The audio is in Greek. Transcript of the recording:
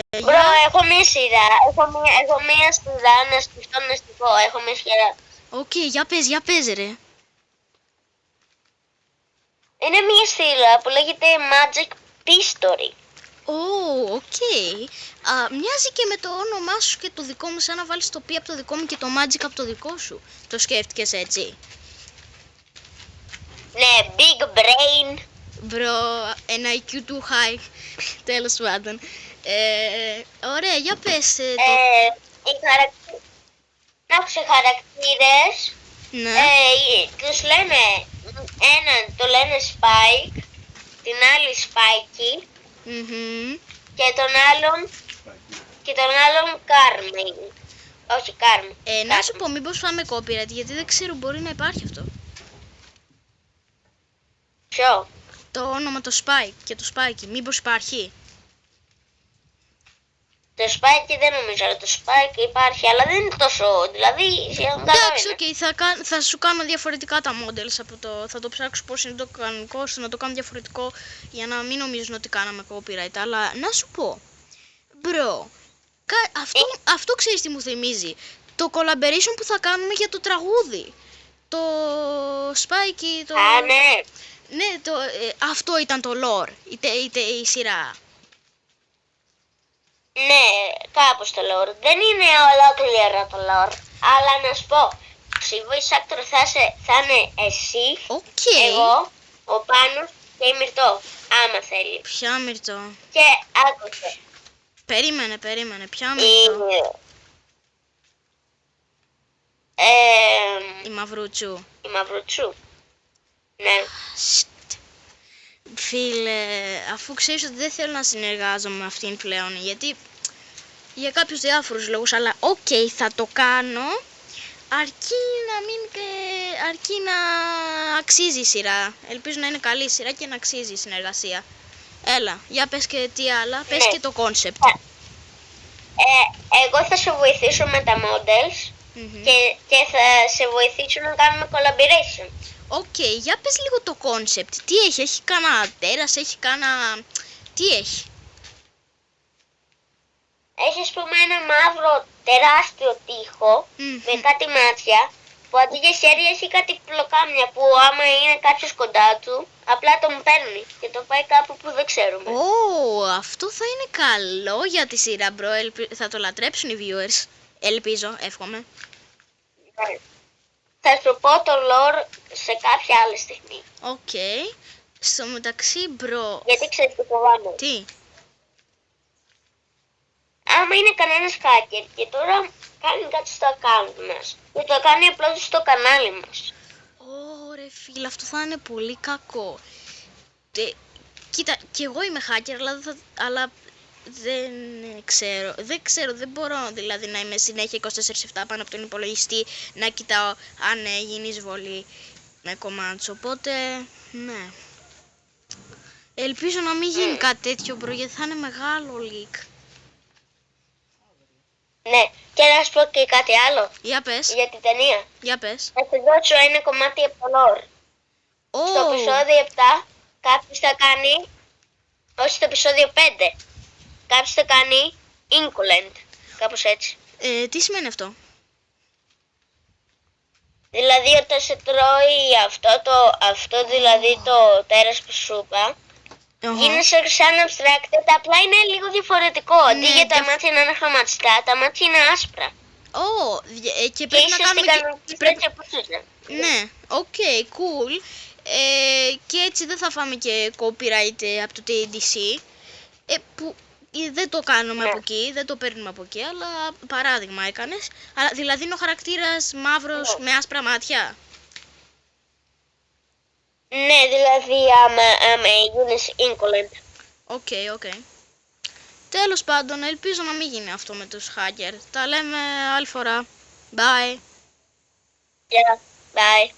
Μπρο, έχω μία σειρά. Έχω μία σειρά να σκεφτώ να σου πω. Έχω μία σειρά. Οκ, για πες ρε. Είναι μία σειρά που λέγεται Magic History. Οκ. Μοιάζει και με το όνομά σου και το δικό μου, σαν να βάλεις το P από το δικό μου και το Magic από το δικό σου. Το σκέφτηκες έτσι? Ναι, Big Brain. Μπρο, ένα IQ too high. Τέλος πάντων. Ωραία, για πες Οι χαρακτήρες. Ναι. Τους λένε, έναν το λένε Spike, την άλλη Spikey και τον άλλον Carmen. Όχι, Carmen. Να σου πω, μήπως φάμε copyright, γιατί δεν ξέρω, μπορεί να υπάρχει αυτό. Ποιο? Το όνομα το Spike και το Spikey, μήπως υπάρχει? Το Spike δεν νομίζω, αλλά το Spike υπάρχει, αλλά δεν είναι τόσο, δηλαδή εντάξει, οκ, θα σου κάνω διαφορετικά τα models από το, θα το ψάξω πώς είναι το κανονικό, ώστε να το κάνω διαφορετικό για να μην νομίζουν ότι κάναμε copyright, αλλά να σου πω, μπρο, αυτό ξέρεις τι μου θυμίζει, το collaboration που θα κάνουμε για το τραγούδι, το Spikey, το... Α, ναι. Ναι, αυτό ήταν το lore, η σειρά. Ναι, κάπως το lore. Δεν είναι ολόκληρο το lore. Αλλά να σου πω, η voice actor θα είναι εσύ, εγώ, ο Πάνος και η Μυρτώ, άμα θέλει. Ποια Μυρτώ? Και άκουσε. Περίμενε, ποια Μυρτώ? Η Μαυρούτσου. Η Μαυρούτσου. Ναι. Φίλε, αφού ξέρεις ότι δεν θέλω να συνεργάζομαι με αυτήν πλέον, γιατί για κάποιους διάφορους λόγους, αλλά οκ, θα το κάνω, αρκεί να αξίζει η σειρά. Ελπίζω να είναι καλή η σειρά και να αξίζει η συνεργασία. Έλα, για πες και τι άλλα, πες και το concept. Εγώ θα σε βοηθήσω με τα models και θα σε βοηθήσω να κάνουμε collaboration. Οκ, για πες λίγο το concept. Τι έχει κάνα τέρας, τι έχει? Έχει, ας πούμε, ένα μαύρο τεράστιο τοίχο με κάτι μάτια που αντί για χέρι έχει κάτι πλοκάμια που άμα είναι κάποιος κοντά του απλά τον παίρνει και το πάει κάπου που δεν ξέρουμε. Αυτό θα είναι καλό για τη σειρά, μπρο. Θα το λατρέψουν οι viewers. Ελπίζω, εύχομαι. Θα σου πω το lore σε κάποια άλλη στιγμή. Οκ. Στο μεταξύ, μπρο. Γιατί ξέρεις τι φοβάμαι? Τι? Άμα είναι κανένας hacker και τώρα κάνει κάτι στο account μας και το κάνει απλώς στο κανάλι μας. Ρε φίλε, αυτό θα είναι πολύ κακό. Κοίτα, κι εγώ είμαι hacker, αλλά δεν ξέρω, δεν μπορώ δηλαδή να είμαι συνέχεια 24/7 πάνω από τον υπολογιστή να κοιτάω αν γίνει εισβολή με commands, οπότε ναι. Ελπίζω να μην γίνει κάτι τέτοιο, μπρο, γιατί θα είναι μεγάλο leak. Ναι, και να σου πω και κάτι άλλο. Για πες. Για την ταινία. Για πες. Θα σου δώσω ένα κομμάτι από το lore. Στο επεισόδιο 7 κάποιος θα κάνει, όχι στο επεισόδιο 5, κάποιος θα κάνει inculent, κάπως έτσι. Τι σημαίνει αυτό? Δηλαδή όταν σε τρώει αυτό δηλαδή το τέρας που σου είπα, γίνεσαι σαν abstracted, απλά είναι λίγο διαφορετικό. Αντί για τα μάτια να είναι χρωματιστά, τα μάτια είναι άσπρα. Και πρέπει να κάνουμε και... Ναι, οκ, cool. Και έτσι δεν θα φάμε και copyright από το TDC, που δεν το κάνουμε από εκεί, δεν το παίρνουμε από εκεί, αλλά παράδειγμα έκανες. Δηλαδή είναι ο χαρακτήρας μαύρος με άσπρα μάτια. Ναι, δηλαδή άμα γίνεις inculent. Οκ. Τέλος πάντων, ελπίζω να μην γίνει αυτό με τους hacker. Τα λέμε άλλη φορά. Bye. Yeah, bye.